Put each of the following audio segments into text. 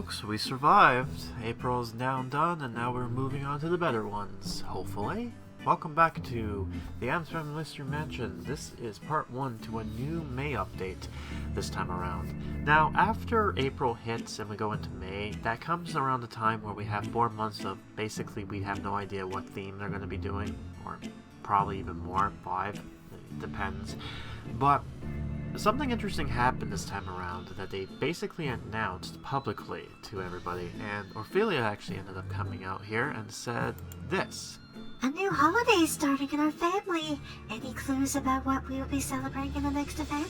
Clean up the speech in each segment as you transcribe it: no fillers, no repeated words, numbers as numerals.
folks, we survived. April's now done, and now we're moving on to the better ones, hopefully. Welcome back to the Addams Mystery Mansion. This is part 1 to a new May update this time around. Now, after April hits and we go into May, that comes around the time where we have 4 months of basically we have no idea what theme they're going to be doing, or probably even more, 5, it depends. But something interesting happened this time around that they basically announced publicly to everybody, and Ophelia actually ended up coming out here and said this. A new holiday starting in our family. Any clues about what we will be celebrating in the next event?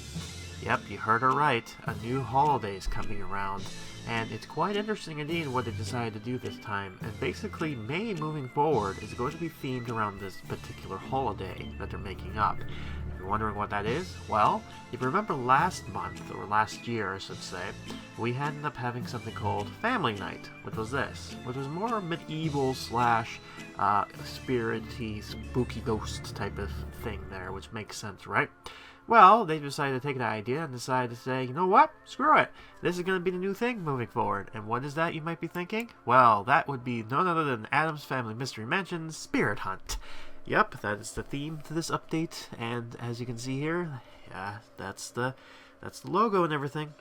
Yep, you heard her right. A new holiday is coming around, and it's quite interesting indeed what they decided to do this time. And basically, May moving forward is going to be themed around this particular holiday that they're making up. If you're wondering what that is, well, if you remember last month, or last year I should say, we ended up having something called Family Night, which was this, which was more medieval slash spirity, spooky ghost type of thing there, which makes sense, right? Well, they decided to take that idea and decided to say, you know what? Screw it. This is going to be the new thing moving forward. And what is that, you might be thinking? Well, that would be none other than Addams Family Mystery Mansion's Spirit Hunt. Yep, that is the theme to this update. And as you can see here, yeah, that's the logo and everything.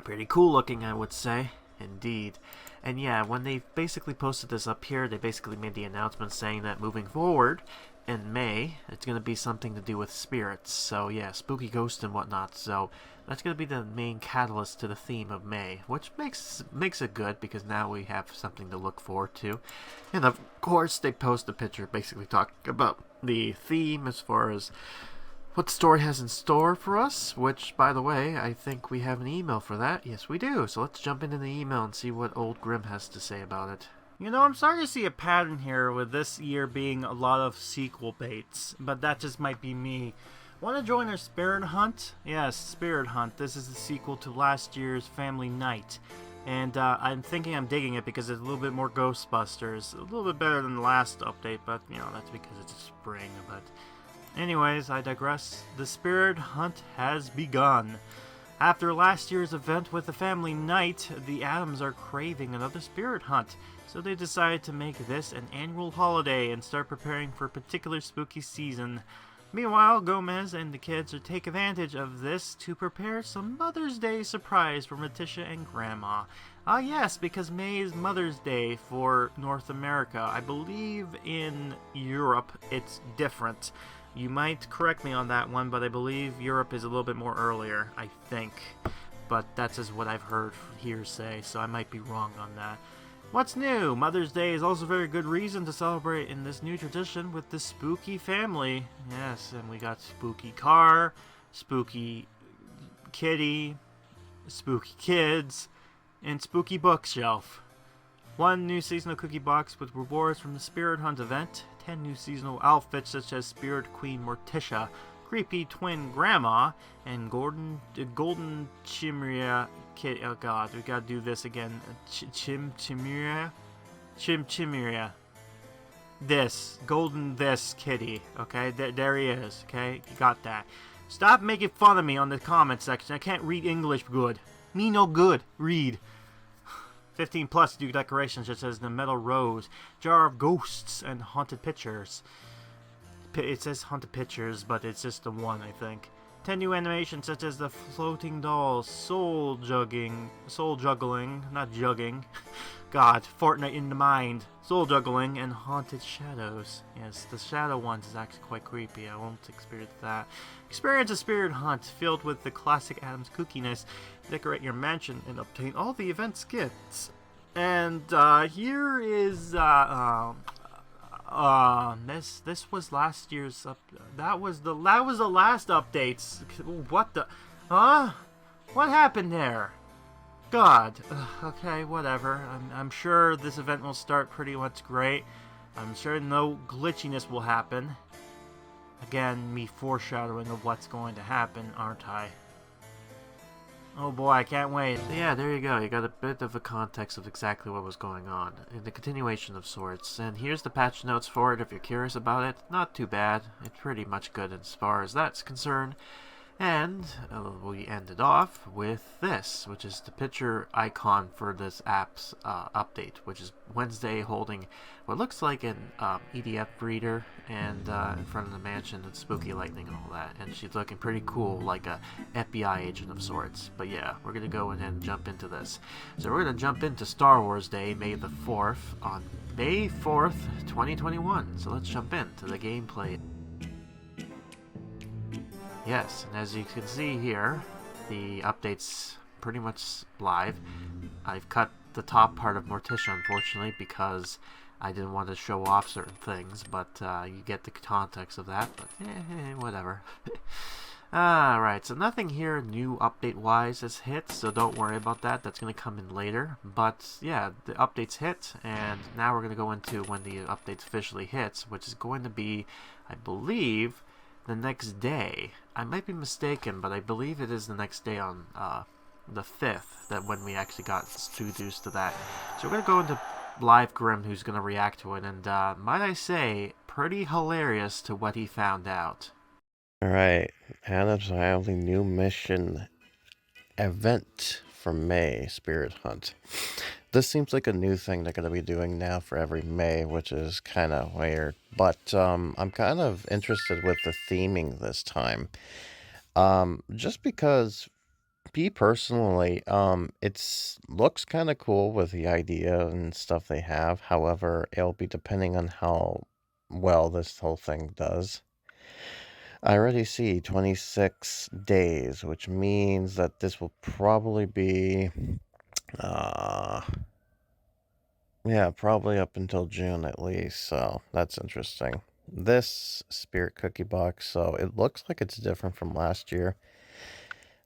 Pretty cool looking, I would say. Indeed. And yeah, when they basically posted this up here, they basically made the announcement saying that moving forward in May, it's going to be something to do with spirits. So yeah, spooky ghosts and whatnot. So that's going to be the main catalyst to the theme of May, which makes it good because now we have something to look forward to. And of course, they post a picture basically talking about the theme as far as what the story has in store for us, which, by the way, I think we have an email for that. Yes, we do. So let's jump into the email and see what old Grim has to say about it. You know, I'm starting to see a pattern here with this year being a lot of sequel baits, but that just might be me. Want to join our Spirit Hunt? Yes, Spirit Hunt. This is the sequel to last year's Family Night. And I'm thinking I'm digging it because it's a little bit more Ghostbusters. A little bit better than the last update, but, you know, that's because it's spring, but anyways, I digress. The Spirit Hunt has begun. After last year's event with the Family Night, the Addams are craving another Spirit Hunt, so they decided to make this an annual holiday and start preparing for a particular spooky season. Meanwhile, Gomez and the kids will take advantage of this to prepare some Mother's Day surprise for Letitia and Grandma. Ah yes, because May is Mother's Day for North America. I believe in Europe it's different. You might correct me on that one, but I believe Europe is a little bit more earlier, I think. But that's just what I've heard hearsay, so I might be wrong on that. What's new? Mother's Day is also a very good reason to celebrate in this new tradition with the spooky family. Yes, and we got spooky car, spooky kitty, spooky kids, and spooky bookshelf. 1 new seasonal cookie box with rewards from the Spirit Hunt event. 10 new seasonal outfits such as Spirit Queen Morticia, Creepy Twin Grandma, and Golden Chimera Kid. Oh god, we gotta do this again. Chimera? Golden this kitty. Okay, there he is. Okay, you got that. Stop making fun of me on the comment section. I can't read English good. Me no good. Read. 15 plus new decorations such as the metal rose, jar of ghosts, and haunted pictures. It says haunted pictures, but it's just the one, I think. 10 new animations such as the floating dolls, soul juggling, not jugging. God, Fortnite in the mind. Soul juggling and haunted shadows. Yes, the shadow ones is actually quite creepy. I won't experience that. Experience a Spirit Hunt filled with the classic Addams kookiness. Decorate your mansion and obtain all the event skits. And here is this was last year's that was the last updates. What the what happened there? God. Okay, whatever. I'm sure this event will start pretty much great. I'm sure no glitchiness will happen. Again, me foreshadowing of what's going to happen, aren't I? Oh boy, I can't wait. Yeah, there you go. You got a bit of a context of exactly what was going on, in the continuation of sorts. And here's the patch notes for it if you're curious about it. Not too bad. It's pretty much good as far as that's concerned. And we ended off with this, which is the picture icon for this app's update, which is Wednesday holding what looks like an EDF breeder and in front of the mansion and spooky lightning and all that. And she's looking pretty cool, like a FBI agent of sorts. But yeah, we're going to go ahead and jump into this. So we're going to jump into Star Wars Day, May the 4th, on May 4th, 2021. So let's jump into the gameplay. Yes, and as you can see here, the update's pretty much live. I've cut the top part of Morticia, unfortunately, because I didn't want to show off certain things, but you get the context of that, but whatever. Alright, so nothing here new update-wise has hit, so don't worry about that. That's going to come in later. But yeah, the updates hit, and now we're going to go into when the updates officially hits, which is going to be, I believe, the next day. I might be mistaken, but I believe it is the next day on the 5th, that when we actually got introduced to that. So we're going to go into live Grim, who's going to react to it, and might I say, pretty hilarious to what he found out. Alright, Addams Island new mission event for May, Spirit Hunt. This seems like a new thing they're going to be doing now for every May, which is kind of weird. But I'm kind of interested with the theming this time. Just because, me personally, it looks kind of cool with the idea and stuff they have. However, it'll be depending on how well this whole thing does. I already see 26 days, which means that this will probably be, yeah, probably up until June at least, so that's interesting. This Spirit Cookie box, so it looks like it's different from last year.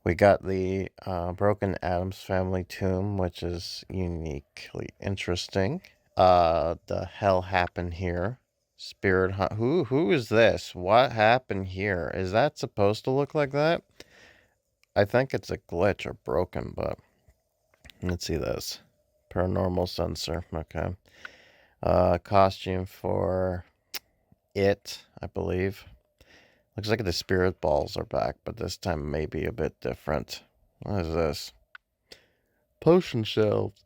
We got the Broken Addams family tomb, which is uniquely interesting. The hell happened here? Spirit Hunt. Who is this? What happened here? Is that supposed to look like that? I think it's a glitch or broken, but let's see this. Paranormal sensor. Okay. Costume for it, I believe. Looks like the spirit balls are back, but this time maybe a bit different. What is this? Potion shelves.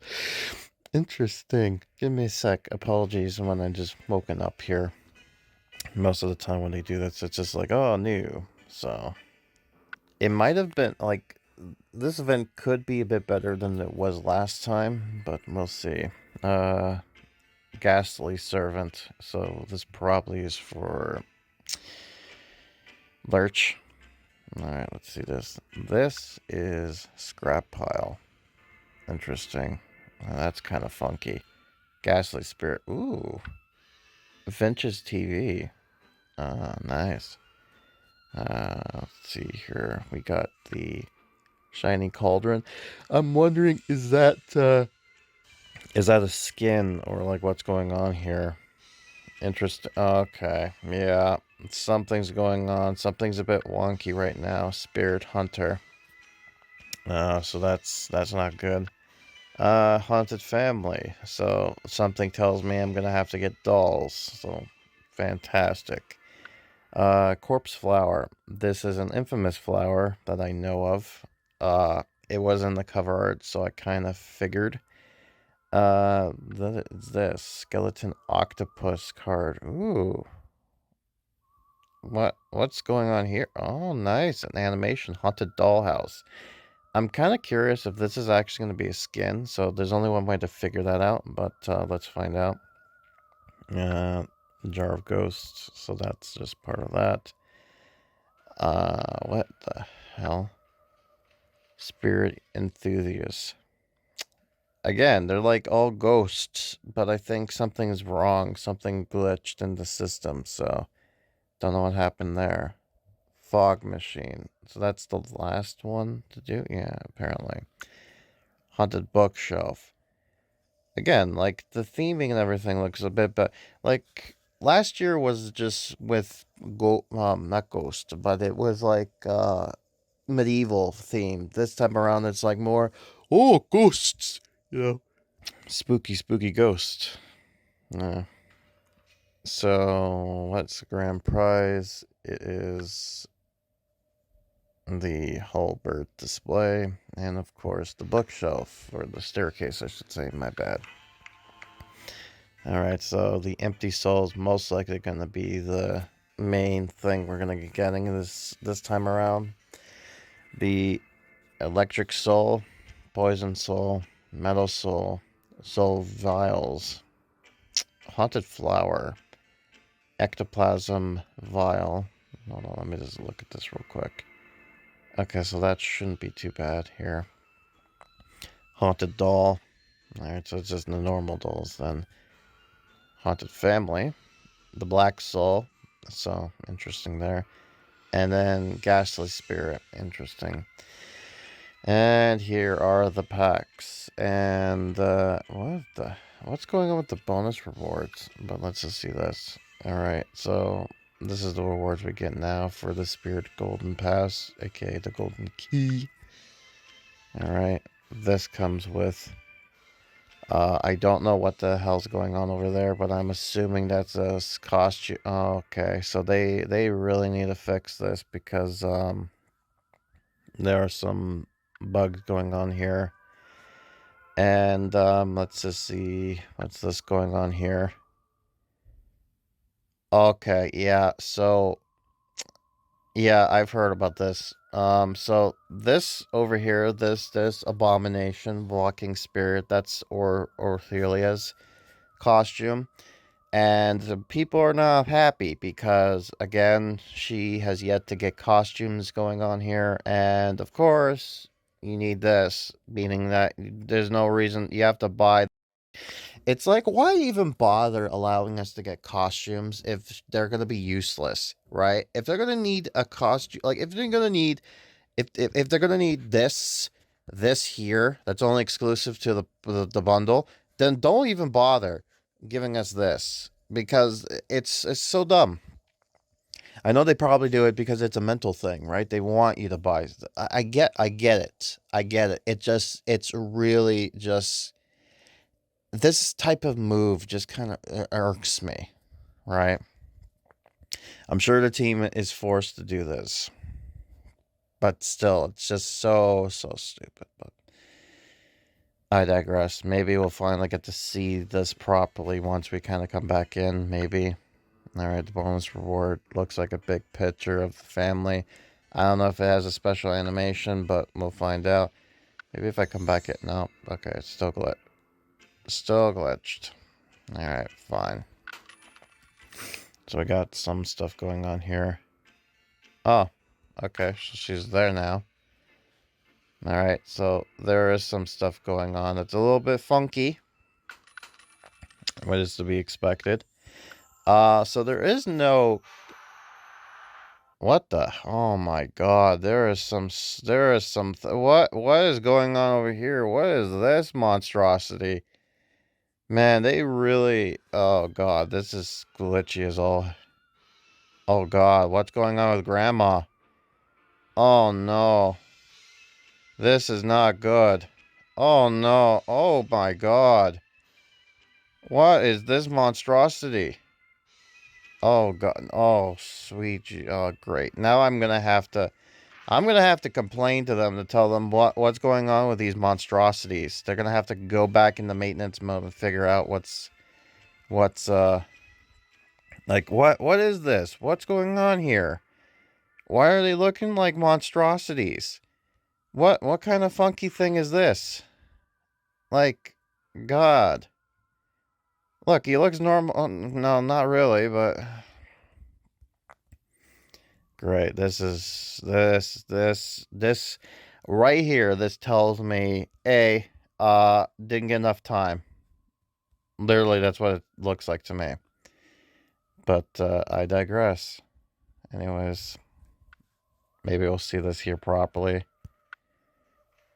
Interesting. Give me a sec. Apologies when I'm just woken up here. Most of the time when they do this, it's just like, oh, new. So, it might have been, like, this event could be a bit better than it was last time, but we'll see. Ghastly Servant. So, this probably is for Lurch. Alright, let's see this. This is Scrap Pile. Interesting. That's kind of funky. Ghastly Spirit. Ooh. Vintage TV. Nice. Let's see here. We got the Shiny Cauldron. I'm wondering, is that a skin or like what's going on here? Interesting. Okay. Yeah. Something's going on. Something's a bit wonky right now. Spirit Hunter. So that's not good. Haunted Family. So something tells me I'm gonna have to get dolls. So fantastic. Corpse Flower. This is an infamous flower that I know of. It was in the cover art, so I kind of figured. This Skeleton Octopus card. Ooh. What's going on here? Oh, nice. An animation. Haunted Dollhouse. I'm kind of curious if this is actually going to be a skin, so there's only one way to figure that out, but let's find out. Jar of Ghosts, so that's just part of that. What the hell? Spirit Enthusiast. Again, they're like all ghosts, but I think something's wrong. Something glitched in the system, so don't know what happened there. Fog Machine. So that's the last one to do? Yeah, apparently. Haunted Bookshelf. Again, like, the theming and everything looks a bit better. Like, last year was just with, not Ghost, but it was like, medieval themed. This time around, it's like more, oh, ghosts, you know. Spooky ghost. So, what's the grand prize? It is the halberd display, and of course the bookshelf, or the staircase, I should say, my bad. Alright, so the empty soul is most likely going to be the main thing we're going to be getting this time around. The electric soul, poison soul, metal soul, soul vials, haunted flower, ectoplasm vial. Hold on, let me just look at this real quick. Okay, so that shouldn't be too bad here. Haunted doll. Alright, so it's just the normal dolls then. Haunted family. The black soul. So, interesting there. And then ghastly spirit. Interesting. And here are the packs. And, what's going on with the bonus rewards? But let's just see this. Alright, so this is the rewards we get now for the Spirit Golden Pass, aka the Golden Key. Alright, this comes with, I don't know what the hell's going on over there, but I'm assuming that's a costume. Oh, okay, so they really need to fix this because there are some bugs going on here. And let's just see, what's this going on here? Okay, yeah, so yeah, I've heard about this. So this over here, this abomination, walking spirit, that's Orthelia's costume. And the people are not happy because, again, she has yet to get costumes going on here. And, of course, you need this, meaning that there's no reason you have to buy. It's like, why even bother allowing us to get costumes if they're going to be useless, right? If they're going to need a costume, like, if they're going to need, if they're going to need this here, that's only exclusive to the bundle, then don't even bother giving us this, because it's so dumb. I know they probably do it because it's a mental thing, right? They want you to buy. I get it. It's really just, this type of move just kind of irks me, right? I'm sure the team is forced to do this, but still, it's just so stupid. But I digress. Maybe we'll finally get to see this properly once we kind of come back in, maybe. Alright, the bonus reward looks like a big picture of the family. I don't know if it has a special animation, but we'll find out. Maybe if I come back in. No, okay, it's still glitched. Still glitched. Alright, fine. So we got some stuff going on here. Oh, okay, so she's there now. Alright, so there is some stuff going on. It's a little bit funky. What is to be expected. So there is no... What the? Oh my god, what is going on over here? What is this monstrosity? Man, they really, oh god, this is glitchy as all. Oh god, what's going on with Grandma? Oh no. This is not good. Oh no, oh my god. What is this monstrosity? Oh god, oh sweet, oh great. Now I'm gonna have to complain to them to tell them what's going on with these monstrosities. They're gonna have to go back into maintenance mode and figure out what's like what is this? What's going on here? Why are they looking like monstrosities? What kind of funky thing is this? Like, God. Look, he looks normal. No, not really, but great. This right here. This tells me didn't get enough time. Literally, that's what it looks like to me. But I digress. Anyways, maybe we'll see this here properly.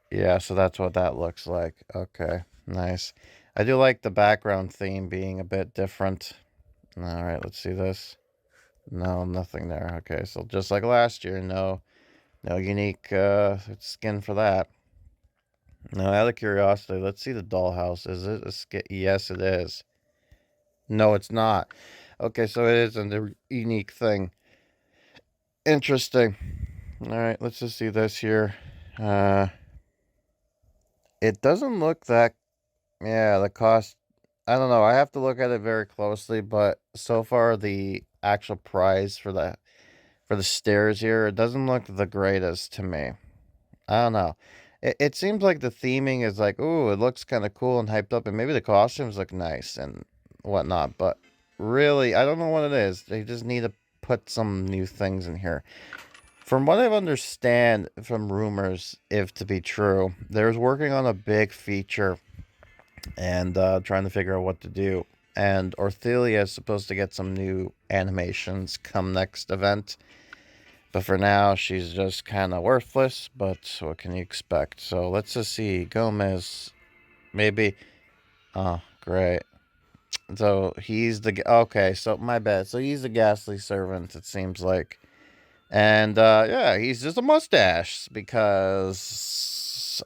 Yeah, so that's what that looks like. Okay, nice. I do like the background theme being a bit different. All right, let's see this. No, nothing there. Okay, so just like last year, no unique skin for that. Now, out of curiosity, let's see the dollhouse. Is it a skin? Yes, it is. No, it's not. Okay, so it is a unique thing. Interesting. Alright, let's just see this here. It doesn't look that... Yeah, the cost... I don't know. I have to look at it very closely, but so far the actual price for the stairs here, it doesn't look the greatest to me. I don't know. It seems like the theming is like, ooh, it looks kind of cool and hyped up, and maybe the costumes look nice and whatnot, but really, I don't know what it is. They just need to put some new things in here. From what I understand from rumors, if to be true, they're working on a big feature and trying to figure out what to do. And Orthelia is supposed to get some new animations come next event. But for now, she's just kind of worthless, but what can you expect? So let's just see. Gomez, maybe. Oh, great. So he's the... Okay, so my bad. So he's the ghastly servant, it seems like. And, yeah, he's just a mustache, because...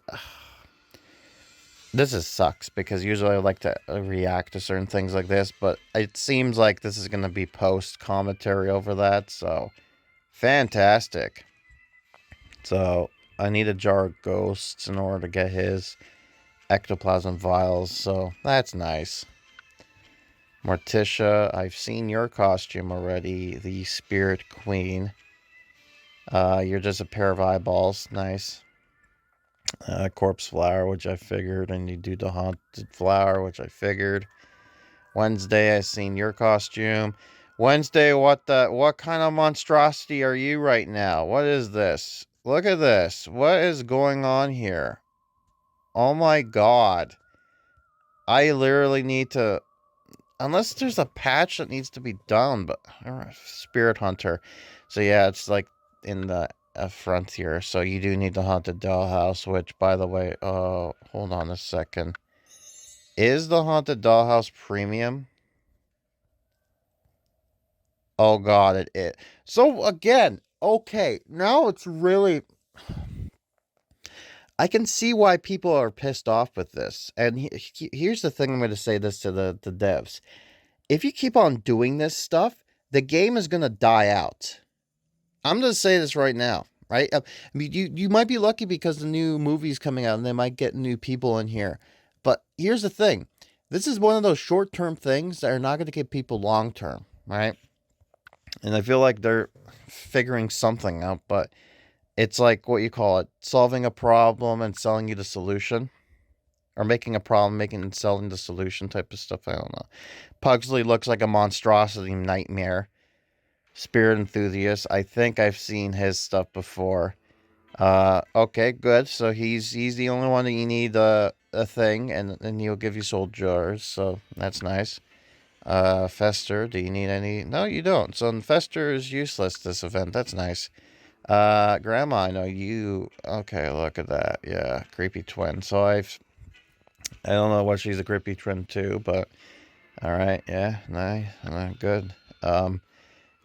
This sucks, because usually I like to react to certain things like this, but it seems like this is going to be post-commentary over that, so... Fantastic. So, I need a jar of ghosts in order to get his ectoplasm vials, so that's nice. Morticia, I've seen your costume already, the Spirit Queen. You're just a pair of eyeballs, nice. Corpse Flower, which I figured, and you do the Haunted Flower, which I figured. Wednesday, I seen your costume. Wednesday, what kind of monstrosity are you right now? What is this? Look at this. What is going on here? Oh my god. I literally need to... Unless there's a patch that needs to be done, but... Spirit Hunter. So yeah, it's like in the front here. So you do need the Haunted Dollhouse, which, by the way... hold on a second. Is the Haunted Dollhouse premium? Oh god, it. So again, okay, now it's really... I can see why people are pissed off with this. And here's the thing, I'm going to say this to the devs. If you keep on doing this stuff, the game is going to die out. I'm going to say this right now, right? I mean, you might be lucky because the new movie's coming out and they might get new people in here. But here's the thing. This is one of those short-term things that are not going to get people long-term, right? And I feel like they're figuring something out, but it's like, what you call it, solving a problem and selling you the solution. Or making a problem, making and selling the solution type of stuff, I don't know. Pugsley looks like a monstrosity nightmare. Spirit Enthusiast, I think I've seen his stuff before. Okay, good. So he's the only one that you need a thing, and he'll give you soul jars, so that's nice. Fester, do you need any? No, you don't. So Fester is useless this event. That's nice. Grandma, I know you... Okay, look at that. Yeah, creepy twin. So I don't know what she's a creepy twin to, but... Alright, yeah, nice. Good. You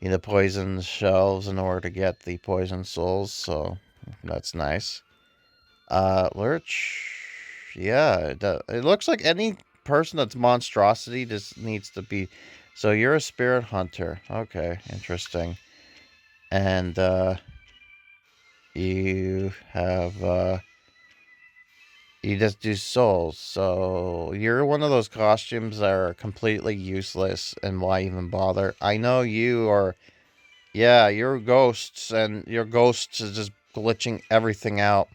need to poison shelves in order to get the poison souls, so that's nice. Lurch... Yeah, it looks like any person that's monstrosity just needs to be... So you're a spirit hunter. Okay, interesting. And, you have, you just do souls. So you're one of those costumes that are completely useless, and why even bother? I know you are... Yeah, you're ghosts, and your ghosts is just glitching everything out.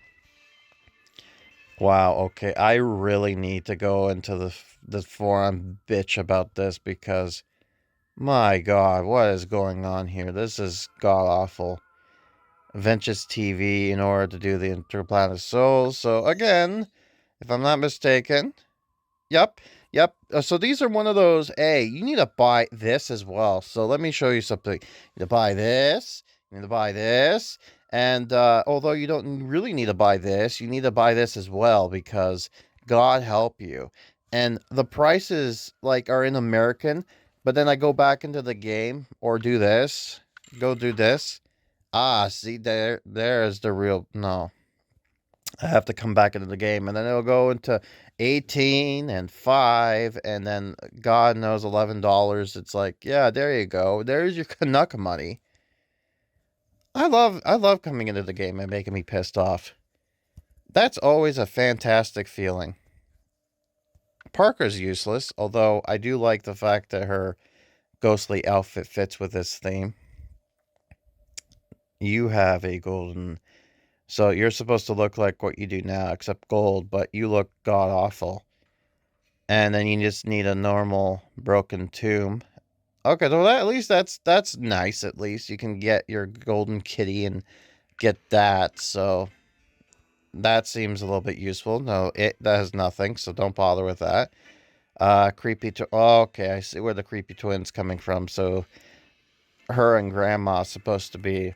Wow, okay, I really need to go into the forum bitch about this, because, my god, what is going on here? This is god-awful. Ventus TV in order to do the Interplanet Souls. So, again, if I'm not mistaken, yep. So these are one of those, hey, you need to buy this as well. So let me show you something. You need to buy this, you need to buy this, and although you don't really need to buy this, you need to buy this as well, because God help you. And the prices, like, are in American, but then I go back into the game, or do this, go do this. Ah, see, there's the real... No. I have to come back into the game, and then it'll go into 18 and 5, and then God knows $11. It's like, yeah, there you go. There's your Canuck money. I love coming into the game and making me pissed off. That's always a fantastic feeling. Parker's useless, although I do like the fact that her ghostly outfit fits with this theme. You have a golden... So you're supposed to look like what you do now, except gold, but you look god-awful. And then you just need a normal broken tomb. Okay, well, at least that's nice, at least. You can get your golden kitty and get that, so... That seems a little bit useful. No, that has nothing, so don't bother with that. Creepy... Oh, okay, I see where the creepy twin's coming from, so... Her and Grandma supposed to be...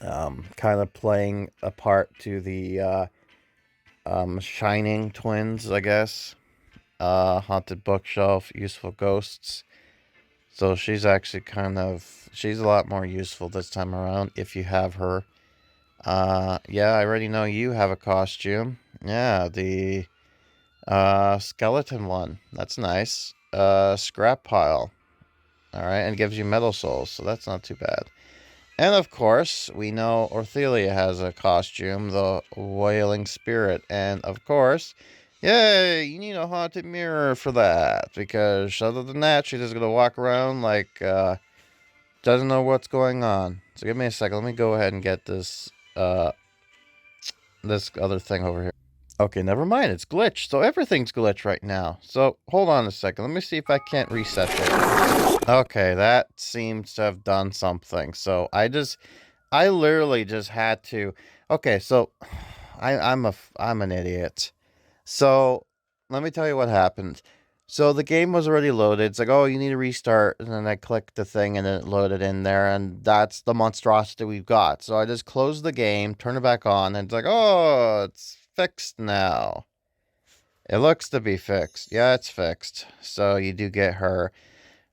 kind of playing a part to the, Shining twins, I guess. Haunted bookshelf, useful ghosts. So she's actually she's a lot more useful this time around if you have her. Yeah, I already know you have a costume. Yeah, the, skeleton one. That's nice. Scrap pile. Alright, and gives you metal souls, so that's not too bad. And of course, we know Orthelia has a costume, the Wailing Spirit. And of course, yay, you need a haunted mirror for that. Because other than that, she's just going to walk around like, doesn't know what's going on. So give me a second. Let me go ahead and get this, this other thing over here. Okay, never mind. It's glitched. So everything's glitched right now. So hold on a second. Let me see if I can't reset it. Okay, that seems to have done something. So I literally just had to. Okay, so I'm an idiot. So let me tell you what happened. So the game was already loaded. It's like, oh, you need to restart, and then I clicked the thing, and then it loaded in there, and that's the monstrosity we've got. So I just closed the game, turn it back on, and it's like, oh, it's fixed now. It looks to be fixed. Yeah, it's fixed. So you do get her.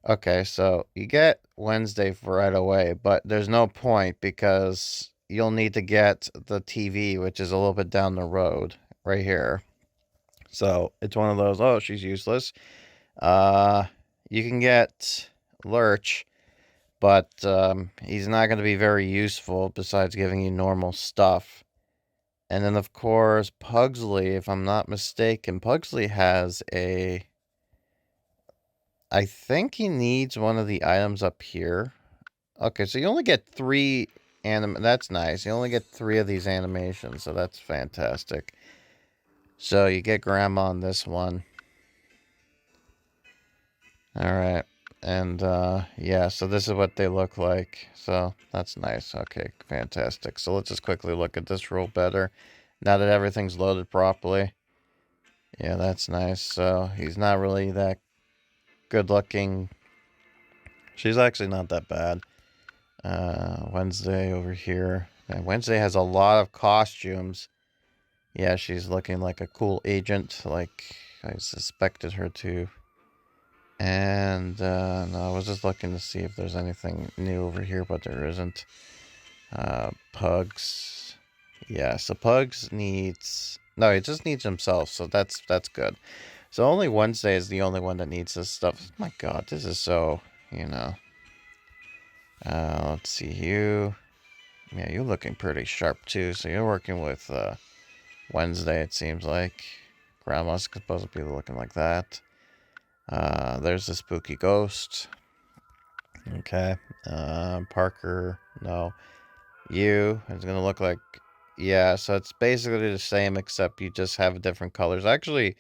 Okay, so you get Wednesday right away, but there's no point because you'll need to get the TV, which is a little bit down the road, right here. So it's one of those, oh, she's useless. You can get Lurch, but he's not going to be very useful besides giving you normal stuff. And then, of course, Pugsley, if I'm not mistaken, Pugsley has a... I think he needs one of the items up here. Okay, so you only get 3 that's nice. You only get 3 of these animations, so that's fantastic. So you get Grandma on this one. Alright. And, yeah, so this is what they look like. So, that's nice. Okay, fantastic. So let's just quickly look at this real better. Now that everything's loaded properly. Yeah, that's nice. So, he's not really that good looking. She's actually not that bad. Wednesday over here. And Wednesday has a lot of costumes. Yeah, she's looking like a cool agent, like I suspected her to. And, no, I was just looking to see if there's anything new over here, but there isn't. Pugs. Yeah, so Pugs needs... No, he just needs himself, so that's good. So only Wednesday is the only one that needs this stuff. My god, this is so, you know. Let's see, you... Yeah, you're looking pretty sharp, too, so you're working with, Wednesday, it seems like. Grandma's supposed to be looking like that. There's the spooky ghost. Okay. Parker, no. You, it's gonna look like... Yeah, so it's basically the same, except you just have different colors. Actually,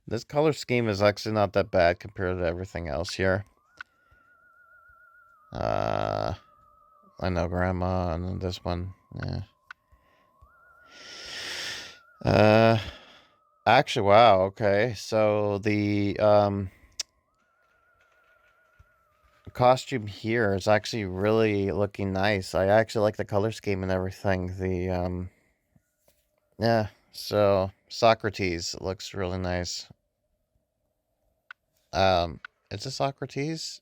this color scheme is actually not that bad compared to everything else here. I know Grandma, and this one, yeah. Actually, wow, okay. So the, costume here is actually really looking nice. I actually like the color scheme and everything. The, yeah, so Socrates looks really nice. Is it Socrates?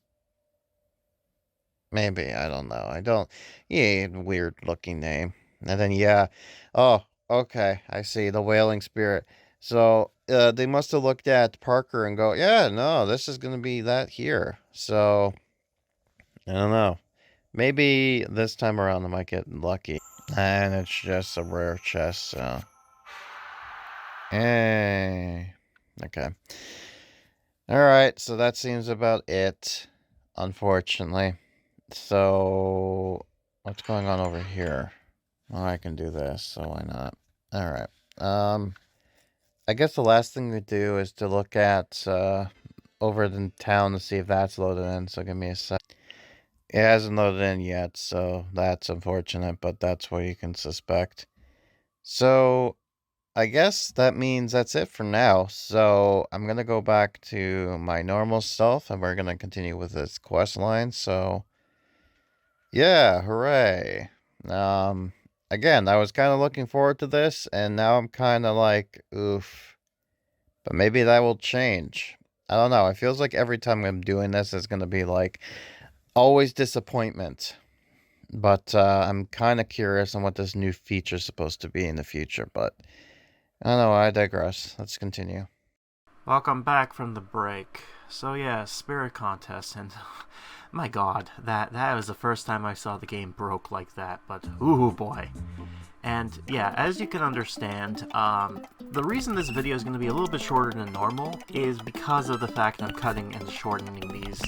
Maybe, I don't know. I don't... Yeah, weird looking name. And then, yeah. Oh, okay. I see. The Wailing Spirit. So, they must have looked at Parker and go, yeah, no, this is going to be that here. So, I don't know. Maybe this time around I might get lucky. And it's just a rare chest, so... Hey. Okay. Alright, so that seems about it, unfortunately. So, what's going on over here? Well, I can do this, so why not? Alright. I guess the last thing to do is to look at, over in town to see if that's loaded in, so give me a sec. It hasn't loaded in yet, so that's unfortunate, but that's what you can suspect. So, I guess that means that's it for now. So, I'm gonna go back to my normal self, and we're gonna continue with this quest line, so... Yeah, hooray. Again, I was kind of looking forward to this, and now I'm kind of like, oof. But maybe that will change. I don't know, it feels like every time I'm doing this, it's gonna be like... always disappointment. But I'm kind of curious on what this new feature is supposed to be in the future. But I don't know, I digress. Let's continue. Welcome back from the break. So yeah, spirit contest, and my god, that was the first time I saw the game broke like that, but ooh boy. And yeah, as you can understand, the reason this video is going to be a little bit shorter than normal is because of the fact I'm cutting and shortening these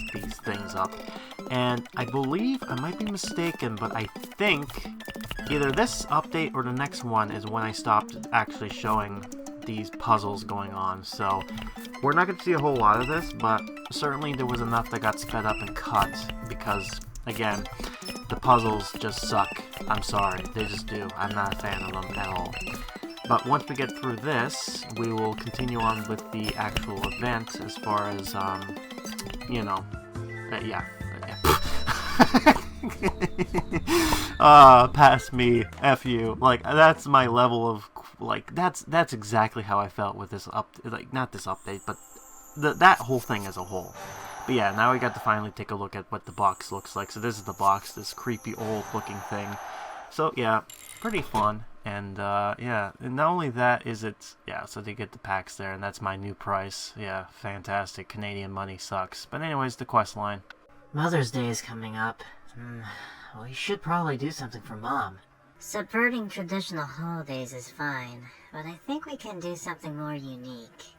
things up. And I believe, I might be mistaken, but I think either this update or the next one is when I stopped actually showing these puzzles going on. So we're not going to see a whole lot of this, but certainly there was enough that got sped up and cut because, again, the puzzles just suck. I'm sorry, they just do. I'm not a fan of them at all. But once we get through this, we will continue on with the actual event as far as, you know, yeah. Past me, F you. Like, that's my level of, like, that's exactly how I felt with this like, not this update, but that whole thing as a whole. But yeah, now we got to finally take a look at what the box looks like. So this is the box, this creepy old looking thing. So yeah, pretty fun. And yeah, and not only that is it, yeah, so they get the packs there, and that's my new price. Yeah, fantastic. Canadian money sucks. But anyways, the quest line. Mother's Day is coming up. We should probably do something for Mom. Subverting traditional holidays is fine, but I think we can do something more unique.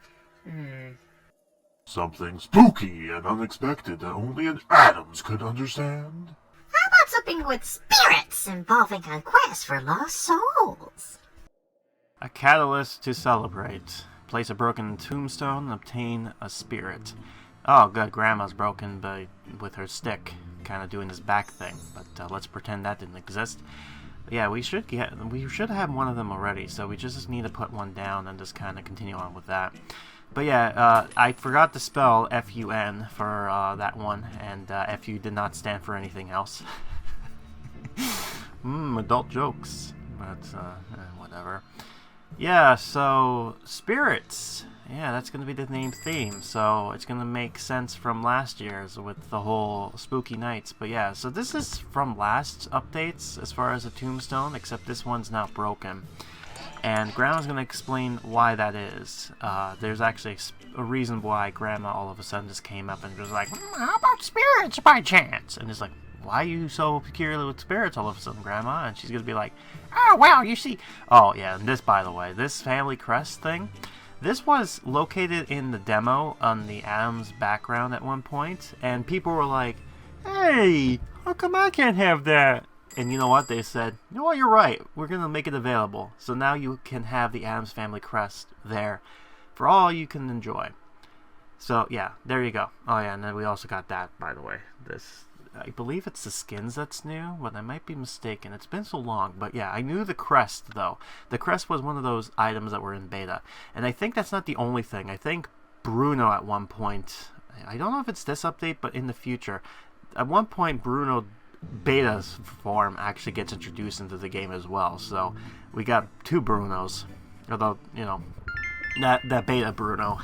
Something spooky and unexpected that only an Addams could understand. How about something with spirits involving a quest for lost souls? A catalyst to celebrate. Place a broken tombstone and obtain a spirit. Oh, good. Grandma's broken, but with her stick, kind of doing this back thing. But let's pretend that didn't exist. Yeah, we should have one of them already. So we just need to put one down and just kind of continue on with that. But yeah, I forgot to spell F-U-N for that one, and F-U did not stand for anything else. Adult jokes, but whatever. Yeah, so spirits. Yeah, that's going to be the name theme, so it's going to make sense from last year's with the whole spooky nights. But yeah, so this is from last updates as far as a tombstone, except this one's now broken. And Grandma's going to explain why that is. There's actually a reason why Grandma all of a sudden just came up and was like, how about spirits by chance? And it's like, why are you so peculiar with spirits all of a sudden, Grandma? And she's going to be like, oh, well, you see. Oh, yeah, and this, by the way, this family crest thing, this was located in the demo on the Addams background at one point. And people were like, hey, how come I can't have that? And you know what? They said, you know what, you're right. We're going to make it available. So now you can have the Addams Family crest there for all you can enjoy. So, yeah, there you go. Oh, yeah, and then we also got that, by the way. This, I believe it's the skins that's new, but I might be mistaken. It's been so long. But, yeah, I knew the crest, though. The crest was one of those items that were in beta. And I think that's not the only thing. I think Bruno at one point, I don't know if it's this update, but in the future, at one point Bruno beta's form actually gets introduced into the game as well. So we got two Brunos, although, you know, that beta Bruno,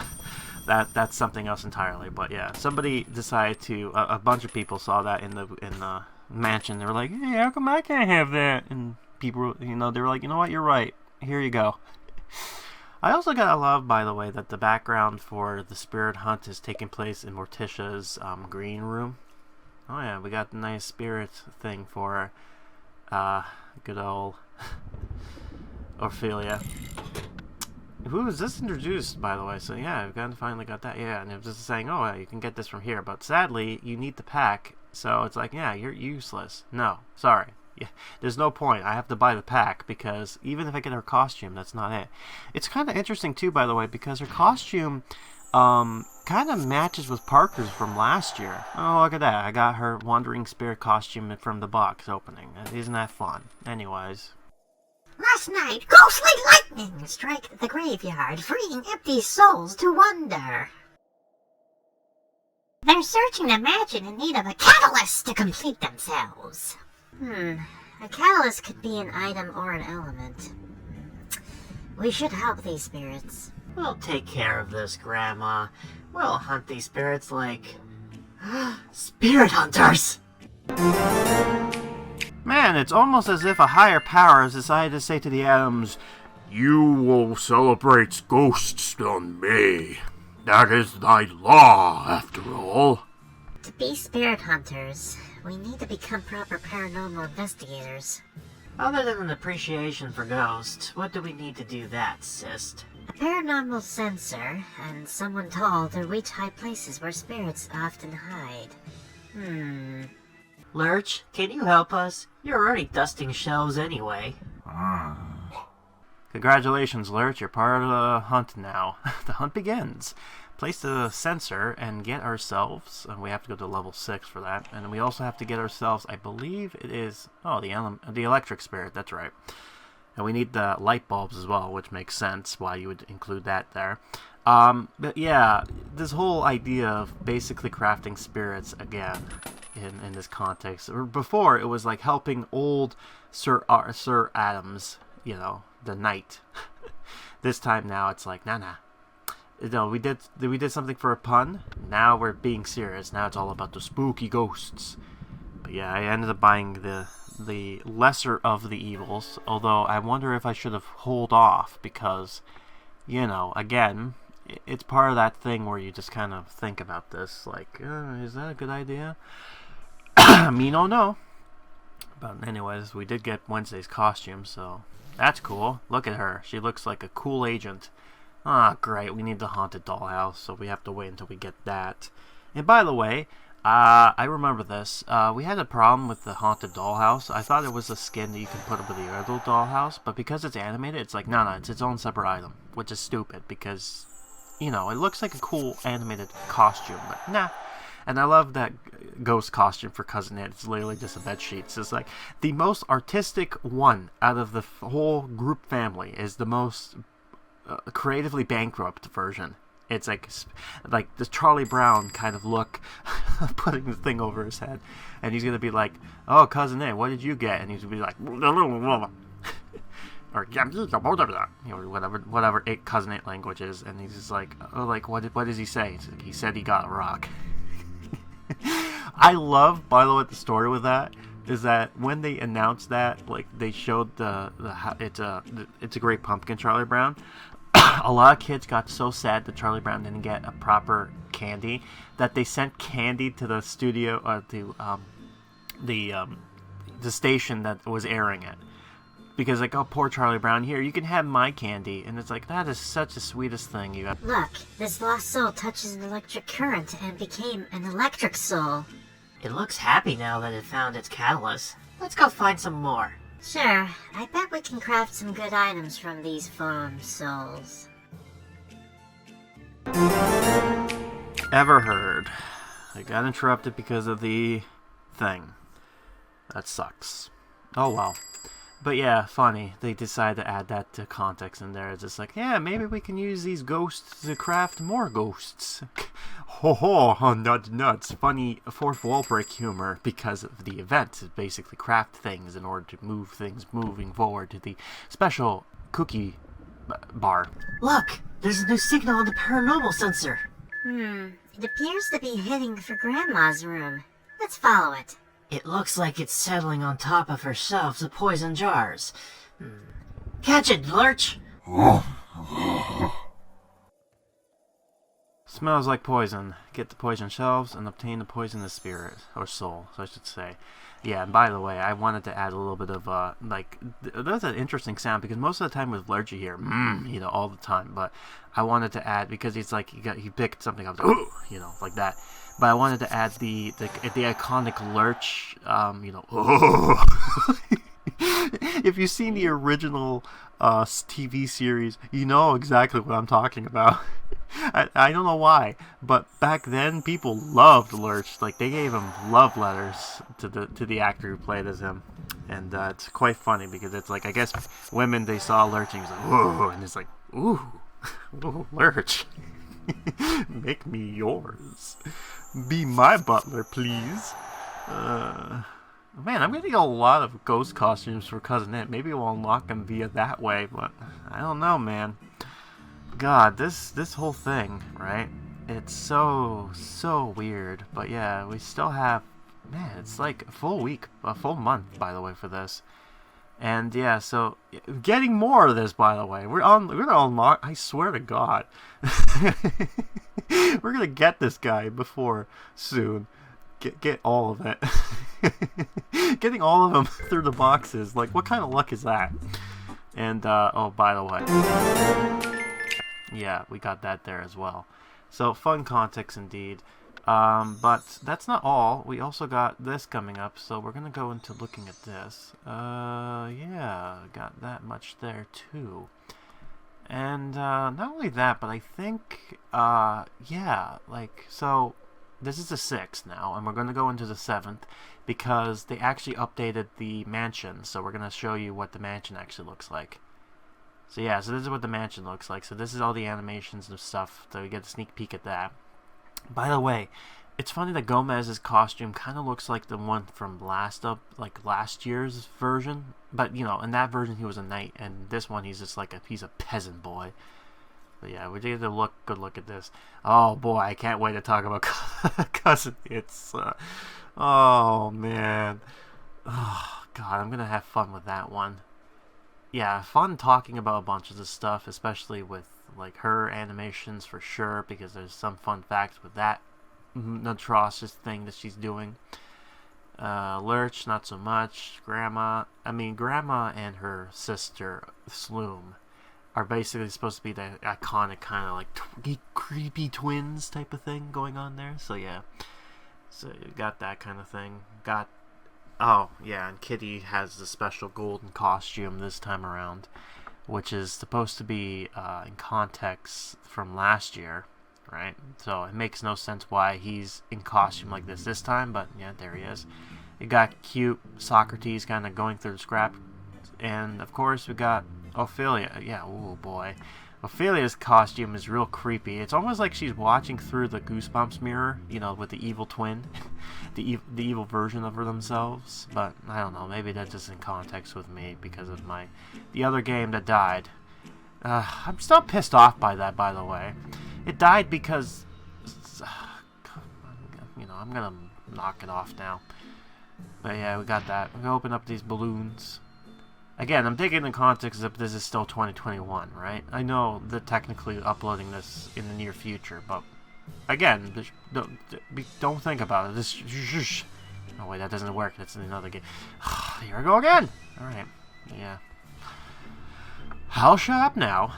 that's something else entirely. But yeah, somebody decided to, a bunch of people saw that in the mansion. They were like, hey, how come I can't have that? And people, you know, they were like, you know what, you're right, here you go. I also gotta love, by the way, that the background for the spirit hunt is taking place in Morticia's green room. Oh yeah, we got the nice spirit thing for good old Ophelia. Who is this introduced, by the way? So yeah, we've finally got that. Yeah, and it was just saying, oh, you can get this from here. But sadly, you need the pack. So it's like, yeah, you're useless. No, sorry. Yeah, there's no point. I have to buy the pack because even if I get her costume, that's not it. It's kind of interesting too, by the way, because her costume kind of matches with Parker's from last year. Oh, look at that. I got her Wandering Spirit costume from the box opening. Isn't that fun? Anyways. Last night, ghostly lightning struck the graveyard, freeing empty souls to wander. They're searching the mansion in need of a catalyst to complete themselves. A catalyst could be an item or an element. We should help these spirits. We'll take care of this, Grandma. We'll hunt these spirits like... spirit hunters! Man, it's almost as if a higher power has decided to say to the Addams, You will celebrate ghosts on May. That is thy law, after all. To be spirit hunters, we need to become proper paranormal investigators. Other than an appreciation for ghosts, what do we need to do that, Sis? A paranormal sensor, and someone tall to reach high places where spirits often hide. Lurch, can you help us? You're already dusting shelves anyway. Congratulations, Lurch. You're part of the hunt now. The hunt begins. Place the sensor and get ourselves, and we have to go to level 6 for that. And we also have to get ourselves, I believe it is, the electric spirit, that's right. And we need the light bulbs as well, which makes sense why you would include that there. But yeah, this whole idea of basically crafting spirits again in this context. Before, it was like helping old Sir Addams, you know, the knight. This time now it's like, nah. No, we did something for a pun. Now we're being serious. Now it's all about the spooky ghosts. But yeah, I ended up buying the lesser of the evils. Although I wonder if I should have hold off because, you know, again, it's part of that thing where you just kind of think about this, like, is that a good idea? Me no know. But anyways, we did get Wednesday's costume, so that's cool. Look at her. She looks like a cool agent. Ah, great. We need the haunted dollhouse, so we have to wait until we get that. And by the way, I remember this. We had a problem with the haunted dollhouse. I thought it was a skin that you can put up with the other dollhouse, but because it's animated, it's like, no, it's its own separate item, which is stupid because, you know, it looks like a cool animated costume, but nah. And I love that ghost costume for Cousin Ed. It's literally just a bedsheet. It's just like the most artistic one out of the whole group family is the most creatively bankrupt version. It's like this Charlie Brown kind of look, putting the thing over his head, and he's gonna be like, "Oh, Cousin Ed, what did you get?" And he's gonna be like, or you know, whatever Cousin Ed language is, and he's just like, "Oh, like what does he say?" Like, he said he got a rock. I love, by the way, the story with that is that when they announced that, like they showed it's a Great Pumpkin Charlie Brown. A lot of kids got so sad that Charlie Brown didn't get a proper candy that they sent candy to the studio, to the station that was airing it, because like, oh, poor Charlie Brown, here you can have my candy, and it's like, that is such the sweetest thing you have. Look, this lost soul touches an electric current and became an electric soul. It looks happy now that it found its catalyst. Let's go find some more. Sure, I bet we can craft some good items from these farm souls. Ever heard? I got interrupted because of the thing. That sucks. Oh well. But yeah, funny. They decided to add that to context in there. It's just like, yeah, maybe we can use these ghosts to craft more ghosts. Ho, nuts. Funny fourth wall break humor because of the event. Is basically craft things in order to move things moving forward to the special cookie bar. Look, there's a new signal on the paranormal sensor. It appears to be heading for Grandma's room. Let's follow it. It looks like it's settling on top of her shelves of poison jars. Catch it, Lurch! Smells like poison. Get the poison shelves and obtain the poisonous spirit. Or soul, so I should say. Yeah, and by the way, I wanted to add a little bit of, that's an interesting sound, because most of the time with Lurch you hear, all the time, but I wanted to add, because it's like, he picked something up, like that, but I wanted to add the iconic Lurch, If you've seen the original TV series, you know exactly what I'm talking about. I don't know why, but back then people loved Lurch. Like, they gave him love letters to the actor who played as him, and it's quite funny because it's like, I guess women, they saw Lurch and he was like, "Whoa," and it's like, "Ooh, Lurch, make me yours, be my butler, please." Man, I'm getting a lot of ghost costumes for Cousin It. Maybe we'll unlock them via that way, but I don't know, man. God, this whole thing, right? It's so weird. But yeah, we still have, man, it's like a full month, by the way, for this. And yeah, so getting more of this, by the way. We're gonna unlock. I swear to God, we're gonna get this guy before soon. Get all of it. Getting all of them through the boxes. Like, what kind of luck is that? And, oh, by the way. Yeah, we got that there as well. So, fun context indeed. But that's not all. We also got this coming up, so we're going to go into looking at this. Yeah, got that much there too. And, not only that, but I think, yeah, like, so... This is the 6th now, and we're going to go into the 7th because they actually updated the mansion, so we're going to show you what the mansion actually looks like. So yeah, so this is what the mansion looks like. So this is all the animations and stuff, so we get a sneak peek at that. By the way, it's funny that Gomez's costume kind of looks like the one from last year's version, but, in that version he was a knight, and this one he's just like he's a peasant boy. But yeah, we did a good look at this. Oh boy, I can't wait to talk about Cousin. It's, oh man. Oh god, I'm gonna have fun with that one. Yeah, fun talking about a bunch of this stuff, especially with, like, her animations for sure, because there's some fun facts with that atrocious thing that she's doing. Lurch, not so much. Grandma and her sister, Sloom, are basically supposed to be the iconic kind of like creepy twins type of thing going on there. So yeah, so you got that kind of thing. Oh yeah, and Kitty has the special golden costume this time around, which is supposed to be in context from last year, right? So it makes no sense why he's in costume like this time, but yeah, there he is. You got cute Socrates kind of going through the scrap, and of course we got Ophelia. Yeah, oh boy. Ophelia's costume is real creepy. It's almost like she's watching through the Goosebumps mirror, with the evil twin, the evil version of her themselves. But I don't know, maybe that's just in context with me because of the other game that died. I'm still pissed off by that, by the way. It died because, I'm gonna knock it off now. But yeah, we got that. We're gonna open up these balloons. Again, I'm taking the context that this is still 2021, right? I know they're technically uploading this in the near future, but again, don't think about it. Oh wait, that doesn't work. That's in another game. Here I go again. All right, yeah. I'll shut up now.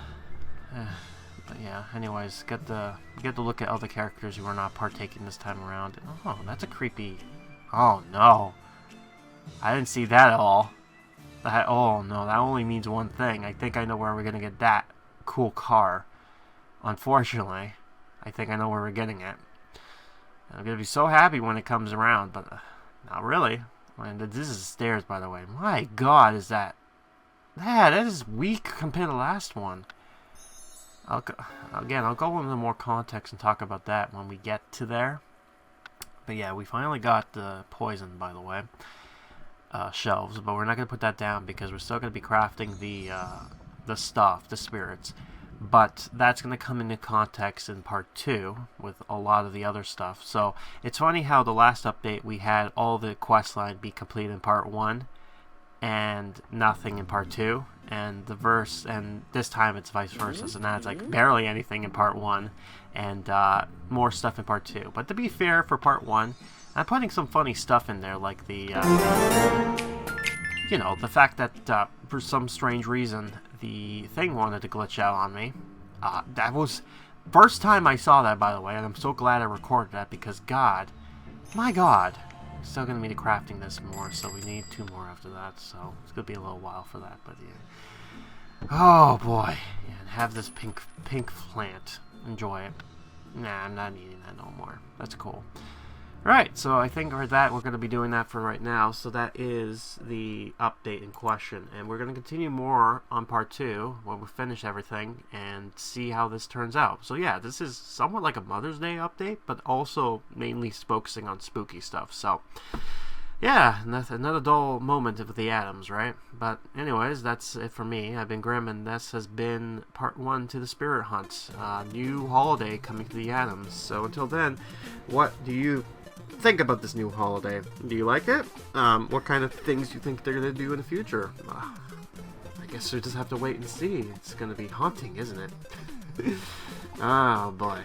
But yeah, anyways, get to look at other characters who are not partaking this time around. Oh, that's a creepy. Oh no, I didn't see that at all. Oh no, that only means one thing. I think I know where we're gonna get that cool car. Unfortunately, I think I know where we're getting it. I'm gonna be so happy when it comes around, but not really. This is stairs, by the way. My God, is that? That is weak compared to the last one. I'll go into more context and talk about that when we get to there. But yeah, we finally got the poison, by the way. Shelves, but we're not going to put that down because we're still going to be crafting the stuff, the spirits, but that's going to come into context in part 2 with a lot of the other stuff. So it's funny how the last update we had all the quest line be complete in part 1 and nothing in part 2, and this time it's vice versa. So now it's like barely anything in part 1, and more stuff in part 2. But to be fair, for part 1, I'm putting some funny stuff in there, like the the fact that for some strange reason the thing wanted to glitch out on me. That was first time I saw that, by the way, and I'm so glad I recorded that, because my God, still gonna be crafting this more, so we need 2 more after that, so it's gonna be a little while for that, but yeah. Oh boy, yeah, and have this pink plant. Enjoy it. Nah, I'm not needing that no more. That's cool. Right, so I think for that we're going to be doing that for right now. So that is the update in question, and we're going to continue more on part 2 when we finish everything and see how this turns out. So yeah, this is somewhat like a Mother's Day update, but also mainly focusing on spooky stuff. So yeah, another dull moment of the Addams, right? But anyways, that's it for me. I've been Grim, and this has been part 1 to the Spirit Hunt. New holiday coming to the Addams. So until then, what do you think about this new holiday? Do you like it? What kind of things do you think they're going to do in the future? I guess we'll just have to wait and see. It's going to be haunting, isn't it? Oh boy.